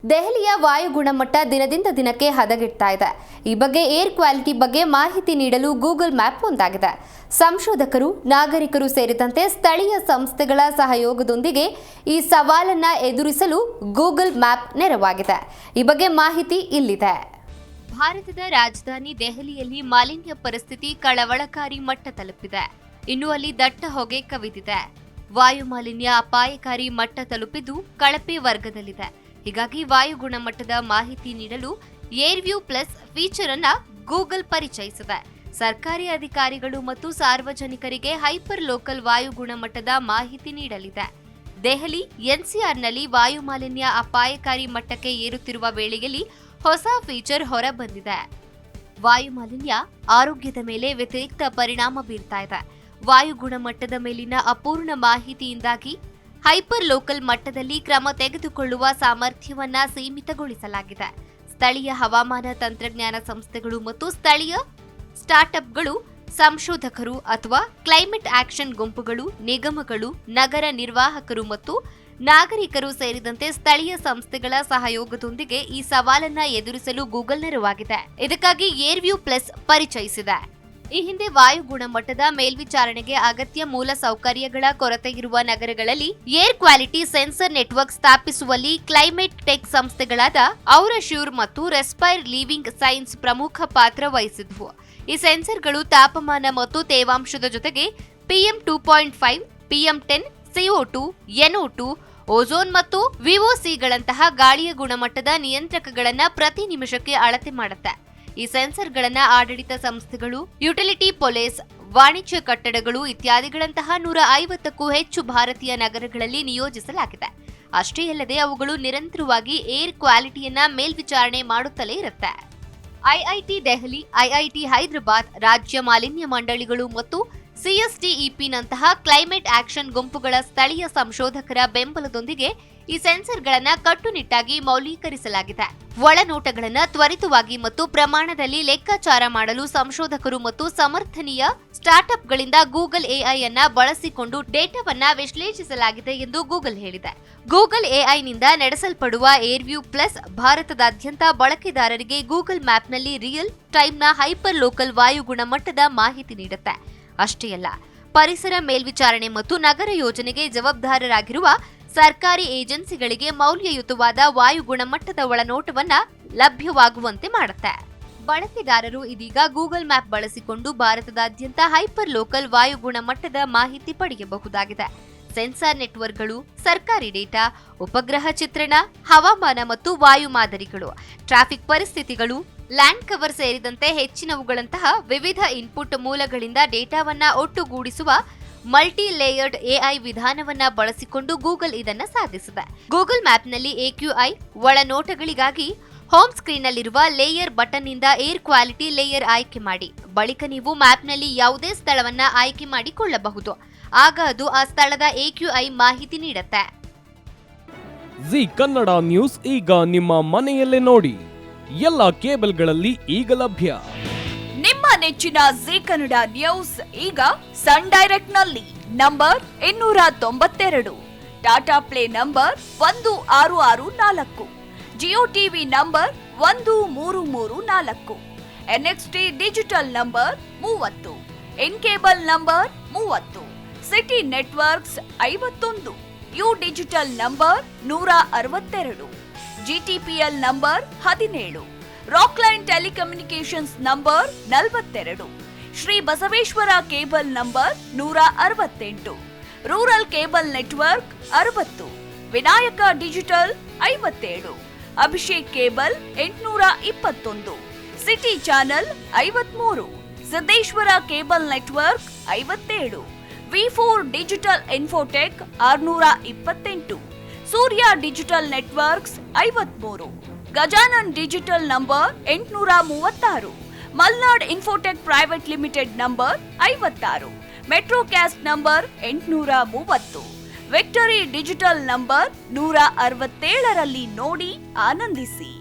ದೆಹಲಿಯ ವಾಯು ಗುಣಮಟ್ಟ ದಿನದಿಂದ ದಿನಕ್ಕೆ ಹದಗೆಡ್ತಾ ಇದೆ. ಈ ಬಗ್ಗೆ ಏರ್ ಕ್ವಾಲಿಟಿ ಬಗ್ಗೆ ಮಾಹಿತಿ ನೀಡಲು ಗೂಗಲ್ ಮ್ಯಾಪ್ ಮುಂದಾಗಿದೆ. ಸಂಶೋಧಕರು, ನಾಗರಿಕರು ಸೇರಿದಂತೆ ಸ್ಥಳೀಯ ಸಂಸ್ಥೆಗಳ ಸಹಯೋಗದೊಂದಿಗೆ ಈ ಸವಾಲನ್ನು ಎದುರಿಸಲು ಗೂಗಲ್ ಮ್ಯಾಪ್ ನೆರವಾಗಿದೆ. ಈ ಬಗ್ಗೆ ಮಾಹಿತಿ ಇಲ್ಲಿದೆ. ಭಾರತದ ರಾಜಧಾನಿ ದೆಹಲಿಯಲ್ಲಿ ಮಾಲಿನ್ಯ ಪರಿಸ್ಥಿತಿ ಕಳವಳಕಾರಿ ಮಟ್ಟ ತಲುಪಿದೆ. ಇನ್ನು ಅಲ್ಲಿ ದಟ್ಟ ಹೊಗೆ ಕವಿದಿದೆ. ವಾಯು ಮಾಲಿನ್ಯ ಅಪಾಯಕಾರಿ ಮಟ್ಟ ತಲುಪಿದ್ದು ಕಳಪೆ ವರ್ಗದಲ್ಲಿದೆ. ಹೀಗಾಗಿ ವಾಯು ಗುಣಮಟ್ಟದ ಮಾಹಿತಿ ನೀಡಲು ಏರ್ವ್ಯೂ ಪ್ಲಸ್ ಫೀಚರ್ ಅನ್ನ ಗೂಗಲ್ ಪರಿಚಯಿಸಿದೆ. ಸರ್ಕಾರಿ ಅಧಿಕಾರಿಗಳು ಮತ್ತು ಸಾರ್ವಜನಿಕರಿಗೆ ಹೈಪರ್ ಲೋಕಲ್ ವಾಯು ಗುಣಮಟ್ಟದ ಮಾಹಿತಿ ನೀಡಲಿದೆ. ದೆಹಲಿ ಎನ್ಸಿಆರ್ನಲ್ಲಿ ವಾಯು ಮಾಲಿನ್ಯ ಅಪಾಯಕಾರಿ ಮಟ್ಟಕ್ಕೆ ಏರುತ್ತಿರುವ ವೇಳೆಯಲ್ಲಿ ಹೊಸ ಫೀಚರ್ ಹೊರಬಂದಿದೆ. ವಾಯು ಮಾಲಿನ್ಯ ಆರೋಗ್ಯದ ಮೇಲೆ ವ್ಯತಿರಿಕ್ತ ಪರಿಣಾಮ ಬೀರ್ತಾ ಇದೆ. ವಾಯು ಗುಣಮಟ್ಟದ ಮೇಲಿನ ಅಪೂರ್ಣ ಮಾಹಿತಿಯಿಂದಾಗಿ ಹೈಪರ್ ಲೋಕಲ್ ಮಟ್ಟದಲ್ಲಿ ಕ್ರಮ ತೆಗೆದುಕೊಳ್ಳುವ ಸಾಮರ್ಥ್ಯವನ್ನ ಸೀಮಿತಗೊಳಿಸಲಾಗಿದೆ. ಸ್ಥಳೀಯ ಹವಾಮಾನ ತಂತ್ರಜ್ಞಾನ ಸಂಸ್ಥೆಗಳು ಮತ್ತು ಸ್ಥಳೀಯ ಸ್ಟಾರ್ಟ್ಅಪ್ಗಳು, ಸಂಶೋಧಕರು ಅಥವಾ ಕ್ಲೈಮೇಟ್ ಆಕ್ಷನ್ ಗುಂಪುಗಳು, ನಿಗಮಗಳು, ನಗರ ನಿರ್ವಾಹಕರು ಮತ್ತು ನಾಗರಿಕರು ಸೇರಿದಂತೆ ಸ್ಥಳೀಯ ಸಂಸ್ಥೆಗಳ ಸಹಯೋಗದೊಂದಿಗೆ ಈ ಸವಾಲನ್ನ ಎದುರಿಸಲು ಗೂಗಲ್ ನೆರವಾಗಿದೆ. ಇದಕ್ಕಾಗಿ ಏರ್ವ್ಯೂ ಪ್ಲಸ್ ಪರಿಚಯಿಸಿದೆ. ಈ ಹಿಂದೆ ವಾಯು ಗುಣಮಟ್ಟದ ಮೇಲ್ವಿಚಾರಣೆಗೆ ಅಗತ್ಯ ಮೂಲ ಸೌಕರ್ಯಗಳ ಕೊರತೆ ಇರುವ ನಗರಗಳಲ್ಲಿ ಏರ್ ಕ್ವಾಲಿಟಿ ಸೆನ್ಸರ್ ನೆಟ್ವರ್ಕ್ ಸ್ಥಾಪಿಸುವಲ್ಲಿ ಕ್ಲೈಮೇಟ್ ಟೆಕ್ ಸಂಸ್ಥೆಗಳಾದ ಔರಶ್ಯೂರ್ ಮತ್ತು ರೆಸ್ಪೈರ್ ಲಿವಿಂಗ್ ಸೈನ್ಸ್ ಪ್ರಮುಖ ಪಾತ್ರ ವಹಿಸಿದ್ವು. ಈ ಸೆನ್ಸರ್ಗಳು ತಾಪಮಾನ ಮತ್ತು ತೇವಾಂಶದ ಜೊತೆಗೆ PM 2.5, PM10, CO2, NO2, ozone ಮತ್ತು VOCಗಳಂತಹ ಗಾಳಿಯ ಗುಣಮಟ್ಟದ ನಿಯಂತ್ರಕಗಳನ್ನ ಪ್ರತಿ ನಿಮಿಷಕ್ಕೆ ಅಳತೆ ಮಾಡುತ್ತೆ. ಈ ಸೆನ್ಸರ್ಗಳನ್ನ ಆಡಳಿತ ಸಂಸ್ಥೆಗಳು, ಯುಟಿಲಿಟಿ ಪೊಲೀಸ್, ವಾಣಿಜ್ಯ ಕಟ್ಟಡಗಳು ಇತ್ಯಾದಿಗಳಂತಹ 150ಕ್ಕೂ ಹೆಚ್ಚು ಭಾರತೀಯ ನಗರಗಳಲ್ಲಿ ನಿಯೋಜಿಸಲಾಗಿದೆ. ಅಷ್ಟೇ ಅಲ್ಲದೆ ಅವುಗಳು ನಿರಂತರವಾಗಿ ಏರ್ ಕ್ವಾಲಿಟಿಯನ್ನ ಮೇಲ್ವಿಚಾರಣೆ ಮಾಡುತ್ತಲೇ ಇರುತ್ತೆ. ಐಐಟಿ ದೆಹಲಿ, ಐಐಟಿ ಹೈದರಾಬಾದ್, ರಾಜ್ಯ ಮಾಲಿನ್ಯ ಮಂಡಳಿಗಳು ಮತ್ತು CSTEP-ನಂತಹ ಕ್ಲೈಮೇಟ್ ಆಕ್ಷನ್ ಗುಂಪುಗಳ ಸ್ಥಳೀಯ ಸಂಶೋಧಕರ ಬೆಂಬಲದೊಂದಿಗೆ ಈ ಸೆನ್ಸರ್ಗಳನ್ನ ಕಟ್ಟುನಿಟ್ಟಾಗಿ ಮೌಲ್ಯೀಕರಿಸಲಾಗಿದೆ. ಒಳನೋಟಗಳನ್ನು ತ್ವರಿತವಾಗಿ ಮತ್ತು ಪ್ರಮಾಣದಲ್ಲಿ ಲೆಕ್ಕಾಚಾರ ಮಾಡಲು ಸಂಶೋಧಕರು ಮತ್ತು ಸಮರ್ಥನೀಯ ಸ್ಟಾರ್ಟ್ಅಪ್ಗಳಿಂದ ಗೂಗಲ್ AI ಅನ್ನ ಬಳಸಿಕೊಂಡು ಡೇಟಾವನ್ನ ವಿಶ್ಲೇಷಿಸಲಾಗಿದೆ ಎಂದು ಗೂಗಲ್ ಹೇಳಿದೆ. ಗೂಗಲ್ AI ನಿಂದ ನಡೆಸಲ್ಪಡುವ ಏರ್ವ್ಯೂ ಪ್ಲಸ್ ಭಾರತದಾದ್ಯಂತ ಬಳಕೆದಾರರಿಗೆ ಗೂಗಲ್ ಮ್ಯಾಪ್ನಲ್ಲಿ ರಿಯಲ್ ಟೈಮ್ನ ಹೈಪರ್ ಲೋಕಲ್ ವಾಯು ಗುಣಮಟ್ಟದ ಮಾಹಿತಿ ನೀಡುತ್ತೆ. ಅಷ್ಟೇ ಅಲ್ಲ, ಪರಿಸರ ಮೇಲ್ವಿಚಾರಣೆ ಮತ್ತು ನಗರ ಯೋಜನೆಗೆ ಜವಾಬ್ದಾರರಾಗಿರುವ ಸರ್ಕಾರಿ ಏಜೆನ್ಸಿಗಳಿಗೆ ಮೌಲ್ಯಯುತವಾದ ವಾಯು ಗುಣಮಟ್ಟದ ಒಳನೋಟವನ್ನ ಲಭ್ಯವಾಗುವಂತೆ ಮಾಡುತ್ತೆ. ಬಳಕೆದಾರರು ಇದೀಗ ಗೂಗಲ್ ಮ್ಯಾಪ್ ಬಳಸಿಕೊಂಡು ಭಾರತದಾದ್ಯಂತ ಹೈಪರ್ ಲೋಕಲ್ ವಾಯು ಗುಣಮಟ್ಟದ ಮಾಹಿತಿ ಪಡೆಯಬಹುದಾಗಿದೆ. ಸೆನ್ಸಾರ್ ನೆಟ್ವರ್ಕ್ಗಳು, ಸರ್ಕಾರಿ ಡೇಟಾ, ಉಪಗ್ರಹ ಚಿತ್ರಣ, ಹವಾಮಾನ ಮತ್ತು ವಾಯು ಮಾದರಿಗಳು, ಟ್ರಾಫಿಕ್ ಪರಿಸ್ಥಿತಿಗಳು, ಲ್ಯಾಂಡ್ ಕವರ್ ಸೇರಿದಂತೆ ಹೆಚ್ಚಿನವುಗಳಂತಹ ವಿವಿಧ ಇನ್ಪುಟ್ ಮೂಲಗಳಿಂದ ಡೇಟಾವನ್ನ ಒಟ್ಟುಗೂಡಿಸುವ ಮಲ್ಟಿ ಲೇಯರ್ಡ್ AI ವಿಧಾನವನ್ನ ಬಳಸಿಕೊಂಡು ಗೂಗಲ್ ಇದನ್ನ ಸಾಧಿಸಿದೆ. ಗೂಗಲ್ ಮ್ಯಾಪ್ನಲ್ಲಿ AQI ಒಳನೋಟಗಳಿಗಾಗಿ ಹೋಮ್ ಸ್ಕ್ರೀನ್ನಲ್ಲಿರುವ ಲೇಯರ್ ಬಟನ್ ನಿಂದ ಏರ್ ಕ್ವಾಲಿಟಿ ಲೇಯರ್ ಆಯ್ಕೆ ಮಾಡಿ. ಬಳಿಕ ನೀವು ಮ್ಯಾಪ್ನಲ್ಲಿ ಯಾವುದೇ ಸ್ಥಳವನ್ನ ಆಯ್ಕೆ ಮಾಡಿಕೊಳ್ಳಬಹುದು. ಆಗ ಅದು ಆ ಸ್ಥಳದ AQI ಮಾಹಿತಿ ನೀಡುತ್ತೆ. ಜಿ ಕನ್ನಡ ನ್ಯೂಸ್ ಈಗ ನಿಮ್ಮ ಮನೆಯಲ್ಲೇ ನೋಡಿ. ಎಲ್ಲ ಕೇಬಲ್ಗಳಲ್ಲಿ ಈಗ ಲಭ್ಯ. ನಿಮ್ಮ ನೆಚ್ಚಿನ ಜಿ ಕನ್ನಡ ನ್ಯೂಸ್ ಈಗ ಸನ್ ಡೈರೆಕ್ಟ್ ನಲ್ಲಿ number 292, Tata play number 1664, Jio TV number 1334, NXT digital number 30, in cable number 30, city networks 51, U digital number 162, GTPL number 17, Rockline telecommunications number 42, Shri Basaveshwara cable number 168, rural cable network 60, Vinayaka digital 57, Abhishek cable 821, city channel 53, Siddeshwara cable network 57, V4 digital Infotech 628, Surya digital networks 53, Gajanan digital number 836, Malnad infotech private limited number 56, Metrocast number 830, victory digital number 167ರಲ್ಲಿ ನೋಡಿ ಆನಂದಿಸಿ.